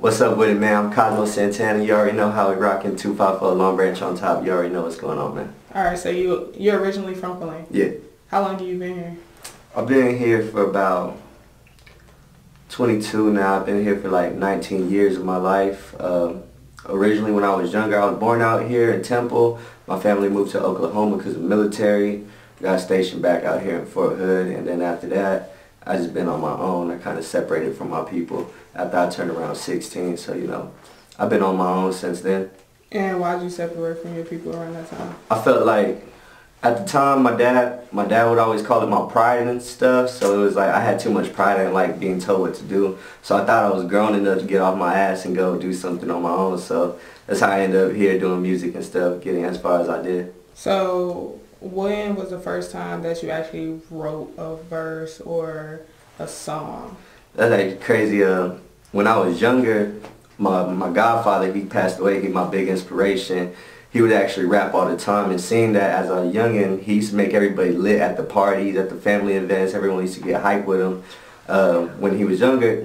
What's up with it, man? I'm Cosmo Santana. You already know how we rockin' 254 Long Branch on top. You already know what's going on, man. Alright, so you're originally from Philly? Yeah. How long have you been here? I've been here for about 22 now. I've been here for like 19 years of my life. Originally when I was younger, I was born out here in Temple. My family moved to Oklahoma because of military. Got stationed back out here in Fort Hood, and then after that, I just been on my own. I kind of separated from my people after I turned around 16. So, you know, I've been on my own since then. And why did you separate from your people around that time? I felt like at the time my dad would always call it my pride and stuff. So it was like I had too much pride in like being told what to do. So I thought I was grown enough to get off my ass and go do something on my own. So that's how I ended up here doing music and stuff, getting as far as I did. So when was the first time that you actually wrote a verse or a song? That's like crazy. When I was younger, my godfather, he passed away. He's my big inspiration. He would actually rap all the time, and seeing that as a youngin', he used to make everybody lit at the parties, at the family events. Everyone used to get hyped with him. When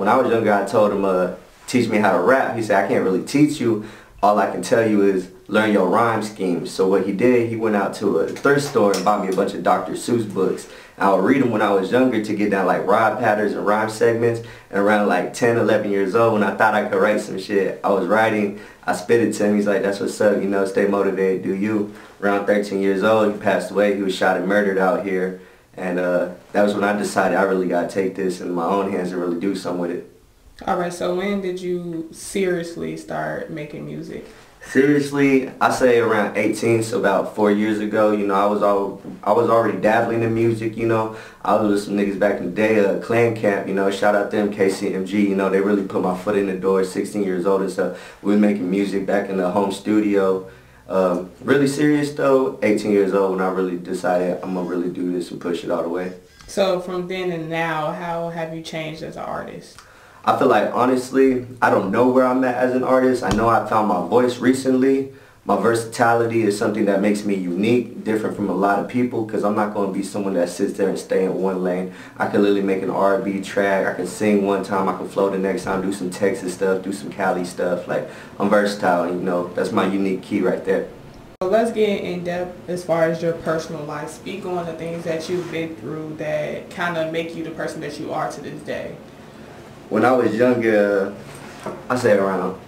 I was younger, I told him, teach me how to rap. He said, I can't really teach you. All I can tell you is learn your rhyme schemes. So what he did, he went out to a thrift store and bought me a bunch of Dr. Seuss books. I would read them when I was younger to get down like rhyme patterns and rhyme segments. And around like 10, 11 years old, when I thought I could write some shit, I was writing. I spit it to him. He's like, that's what's up, you know, stay motivated, do you. Around 13 years old, he passed away. He was shot and murdered out here. And that was when I decided I really got to take this in my own hands and really do something with it. Alright, so when did you seriously start making music? Seriously, I say around 18, so about 4 years ago. You know, I was already dabbling in music. You know, I was with some niggas back in the day, Clan Camp. You know, shout out them, KCMG. You know, they really put my foot in the door. 16 years old and stuff. We were making music back in the home studio. Really serious though. 18 years old when I really decided I'm gonna really do this and push it all the way. So from then and now, how have you changed as an artist? I feel like, honestly, I don't know where I'm at as an artist. I know I found my voice recently. My versatility is something that makes me unique, different from a lot of people, because I'm not going to be someone that sits there and stay in one lane. I can literally make an R&B track. I can sing one time. I can flow the next time, do some Texas stuff, do some Cali stuff. Like, I'm versatile, and, you know, that's my unique key right there. So let's get in depth as far as your personal life. Speak on the things that you've been through that kind of make you the person that you are to this day. When I was younger, I say around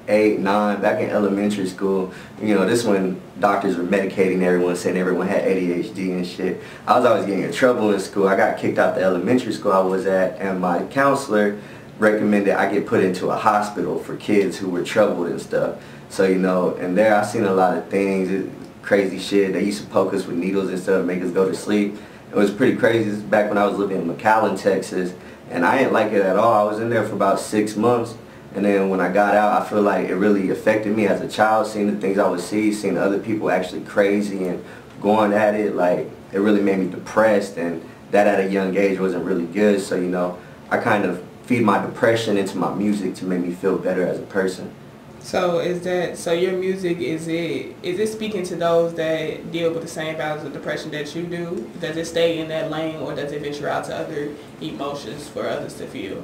8, 9, back in elementary school, you know, this when doctors were medicating everyone, saying everyone had ADHD and shit. I was always getting in trouble in school. I got kicked out the elementary school I was at, and my counselor recommended I get put into a hospital for kids who were troubled and stuff. So, you know, and there I seen a lot of things, crazy shit. They used to poke us with needles and stuff, make us go to sleep. It was pretty crazy. This is back when I was living in McAllen, Texas. And I didn't like it at all. I was in there for about 6 months, and then when I got out, I feel like it really affected me as a child, seeing the things I would see, seeing other people actually crazy and going at it. Like, it really made me depressed, and that at a young age wasn't really good. So, you know, I kind of feed my depression into my music to make me feel better as a person. So your music, is it speaking to those that deal with the same battles of depression that you do? Does it stay in that lane, or does it venture out to other emotions for others to feel?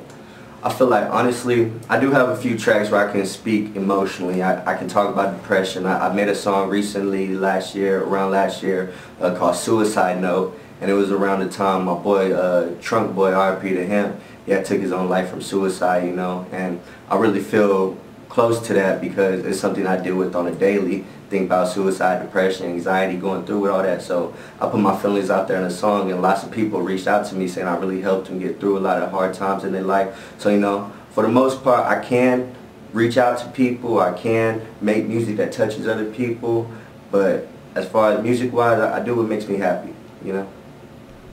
I feel like, honestly, I do have a few tracks where I can speak emotionally. I can talk about depression. I made a song recently around last year, called Suicide Note, and it was around the time my boy, Trunk Boy, RIP to him, he had took his own life from suicide, you know, and I really feel close to that because it's something I deal with on a daily. Think about suicide, depression, anxiety, going through with all that. So I put my feelings out there in a song, and lots of people reached out to me saying I really helped them get through a lot of hard times in their life. So, you know, for the most part, I can reach out to people. I can make music that touches other people. But as far as music-wise, I do what makes me happy, you know.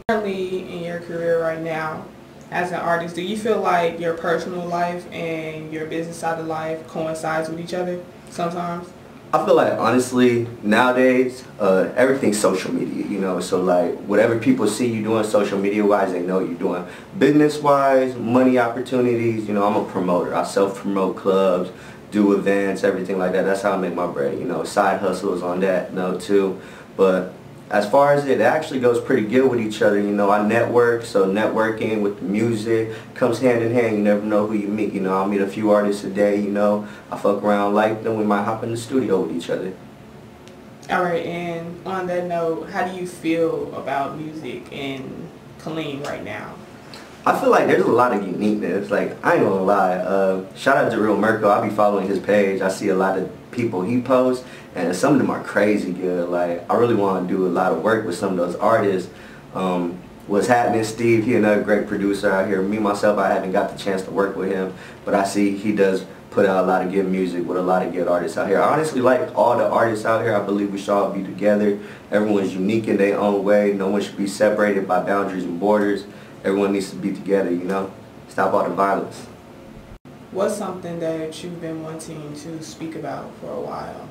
Currently in your career right now, as an artist, do you feel like your personal life and your business side of life coincides with each other sometimes? I feel like, honestly, nowadays, everything's social media, you know, so like whatever people see you doing social media wise, they know you're doing. Business wise, money opportunities, you know, I'm a promoter. I self-promote clubs, do events, everything like that. That's how I make my bread, you know. Side hustles on that note too. But as far as it actually goes pretty good with each other. You know, I network, so networking with the music comes hand in hand. You never know who you meet. You know, I'll meet a few artists a day, you know. I fuck around like them. We might hop in the studio with each other. All right, and on that note, how do you feel about music in Killeen right now? I feel like there's a lot of uniqueness. Like, I ain't gonna lie. Shout out to Real Merco. I be following his page. I see a lot of people he posts, and some of them are crazy good. Like, I really want to do a lot of work with some of those artists. What's happening, Steve? He another great producer out here. Me myself, I haven't got the chance to work with him, but I see he does put out a lot of good music with a lot of good artists out here. I honestly like all the artists out here. I believe we should all be together. Everyone's unique in their own way. No one should be separated by boundaries and borders. Everyone needs to be together, you know? Stop all the violence. What's something that you've been wanting to speak about for a while?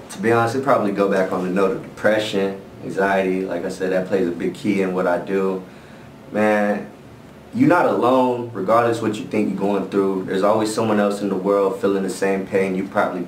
To be honest, it probably go back on the note of depression, anxiety. Like I said, that plays a big key in what I do. Man, you're not alone, regardless what you think you're going through. There's always someone else in the world feeling the same pain you probably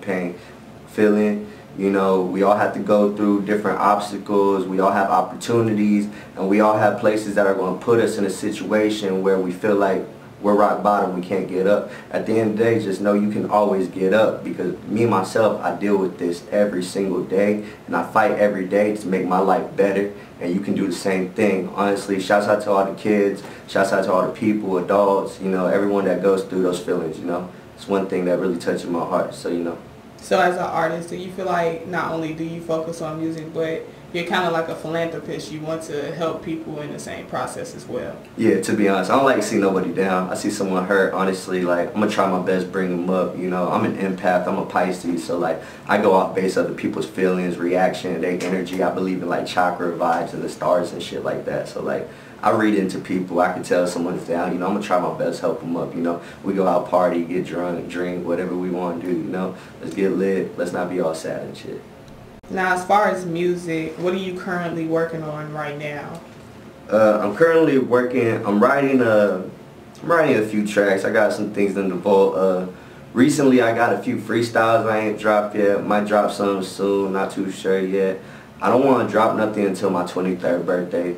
feeling. You know, we all have to go through different obstacles. We all have opportunities, and we all have places that are going to put us in a situation where we feel like we're rock bottom, we can't get up. At the end of the day, just know you can always get up, because me myself, I deal with this every single day, and I fight every day to make my life better, and you can do the same thing. Honestly, shouts out to all the kids, shouts out to all the people, adults, you know, everyone that goes through those feelings, you know. It's one thing that really touches my heart, so you know. So as an artist, do you feel like not only do you focus on music, but you're kind of like a philanthropist? You want to help people in the same process as well? Yeah, to be honest, I don't like to see nobody down. I see someone hurt, honestly, like, I'm going to try my best bring them up, you know. I'm an empath, I'm a Pisces, so like, I go off base other people's feelings, reaction, their energy. I believe in like chakra vibes and the stars and shit like that. So like, I read into people. I can tell someone's down, you know. I'm going to try my best to help them up, you know. We go out, party, get drunk, drink, whatever we want to do, you know. Let's get lit. Let's not be all sad and shit. Now, as far as music, what are you currently working on right now? I'm currently working, I'm writing a few tracks. I got some things in the vault. Recently I got a few freestyles I ain't dropped yet. Might drop some soon, not too sure yet. I don't want to drop nothing until my 23rd birthday.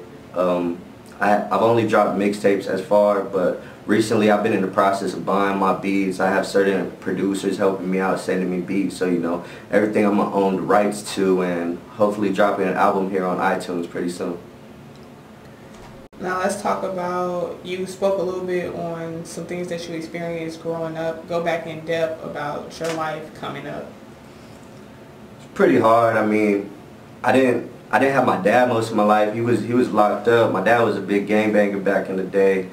I've only dropped mixtapes as far, but recently I've been in the process of buying my beats. I have certain producers helping me out, sending me beats, so you know, everything I'm gonna own the rights to, and hopefully dropping an album here on iTunes pretty soon. Now let's talk about, you spoke a little bit on some things that you experienced growing up. Go back in depth about your life coming up. It's pretty hard. I mean, I didn't have my dad most of my life. He was locked up. My dad was a big gangbanger back in the day.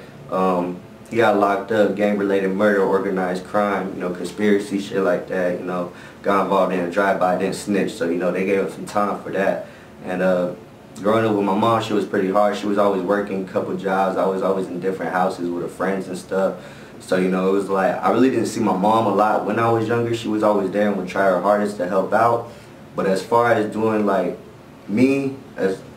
He got locked up, gang-related murder, organized crime, you know, conspiracy, shit like that, you know. Got involved in a drive-by, didn't snitch, so, you know, they gave him some time for that. And growing up with my mom, she was pretty hard. She was always working a couple jobs. I was always in different houses with her friends and stuff. So, you know, it was like, I really didn't see my mom a lot when I was younger. She was always there and would try her hardest to help out. But as far as doing, like, me,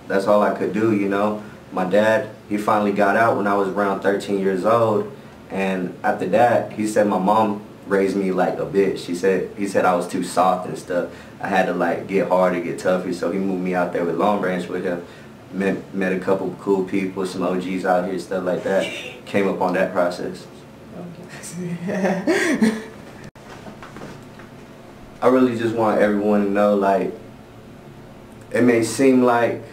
that's all I could do, you know. My dad, he finally got out when I was around 13 years old, and after that, he said my mom raised me like a bitch. He said I was too soft and stuff. I had to like get harder, get tougher, so he moved me out there with Long Branch with him. Met a couple cool people, some OGs out here, stuff like that. Came up on that process. I really just want everyone to know, like, it may seem like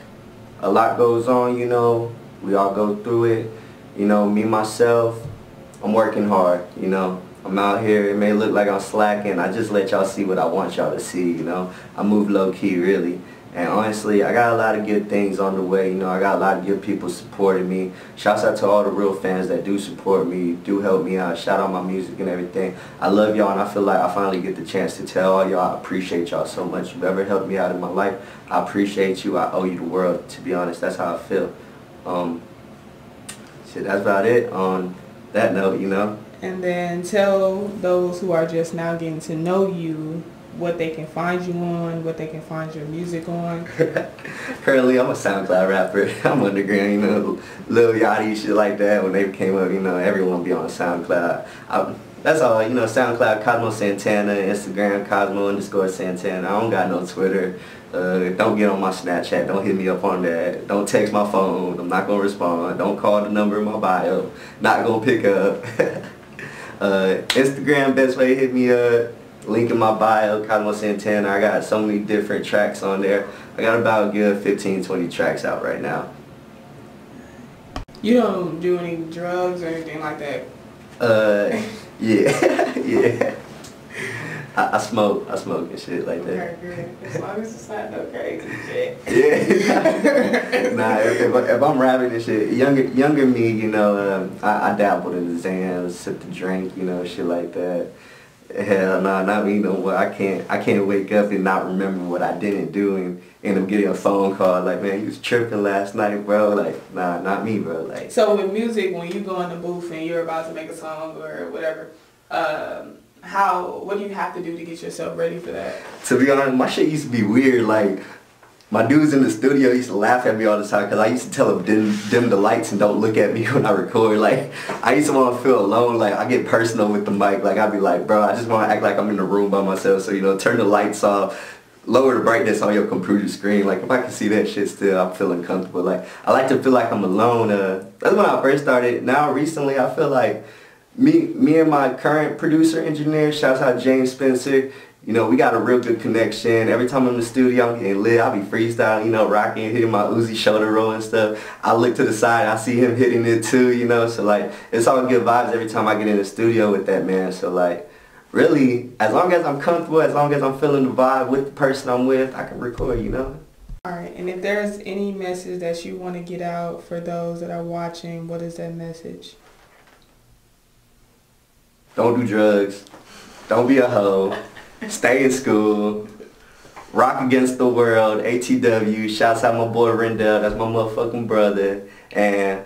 a lot goes on, you know, we all go through it. You know, me, myself, I'm working hard, you know. I'm out here, it may look like I'm slacking. I just let y'all see what I want y'all to see, you know. I move low-key, really. And honestly, I got a lot of good things on the way, you know. I got a lot of good people supporting me. Shouts out to all the real fans that do support me, do help me out, shout out my music and everything. I love y'all, and I feel like I finally get the chance to tell all y'all I appreciate y'all so much. You've ever helped me out in my life, I appreciate you. I owe you the world, to be honest. That's how I feel. Shit, that's about it on that note, you know. And then tell those who are just now getting to know you what they can find you on, what they can find your music on. Currently, I'm a SoundCloud rapper. I'm underground, you know, Lil Yachty, shit like that. When they came up, you know, everyone be on SoundCloud. That's all, you know, SoundCloud, Cosmo Santana, Instagram, Cosmo_Santana. I don't got no Twitter. Don't get on my Snapchat. Don't hit me up on that. Don't text my phone. I'm not going to respond. Don't call the number in my bio. Not going to pick up. Instagram, best way to hit me up. Link in my bio, Cosmo Santana. I got so many different tracks on there. I got about a good 15, 20 tracks out right now. You don't do any drugs or anything like that? Yeah, yeah. I smoke and shit like that. Okay, good. As long as it's not no crazy shit. Yeah. Nah, if I'm rapping and shit, younger me, you know, I dabbled in the Zans, sipped the drink, you know, shit like that. Hell nah, not me no more. I can't wake up and not remember what I didn't do and end up getting a phone call like, man, you was tripping last night, bro. Like, nah, not me, bro. Like. So with music, when you go in the booth and you're about to make a song or whatever, what do you have to do to get yourself ready for that? To be honest, my shit used to be weird. Like, my dudes in the studio used to laugh at me all the time because I used to tell them dim the lights and don't look at me when I record. Like, I used to want to feel alone. Like, I get personal with the mic. Like, I'd be like, bro, I just want to act like I'm in the room by myself. So, you know, turn the lights off, lower the brightness on your computer screen. Like, if I can see that shit still, I'm feeling comfortable. Like, I like to feel like I'm alone. That's when I first started. Now, recently, I feel like me and my current producer engineer, shouts out James Spencer, you know, we got a real good connection. Every time I'm in the studio, I'm getting lit. I'll be freestyling, you know, rocking, hitting my Uzi shoulder roll and stuff. I look to the side, I see him hitting it too, you know. So, like, it's all good vibes every time I get in the studio with that man. So, like, really, as long as I'm comfortable, as long as I'm feeling the vibe with the person I'm with, I can record, you know. All right, and if there's any message that you want to get out for those that are watching, what is that message? Don't do drugs. Don't be a hoe. Stay in school. Rock against the world. ATW. Shouts out my boy Rendell. That's my motherfucking brother. And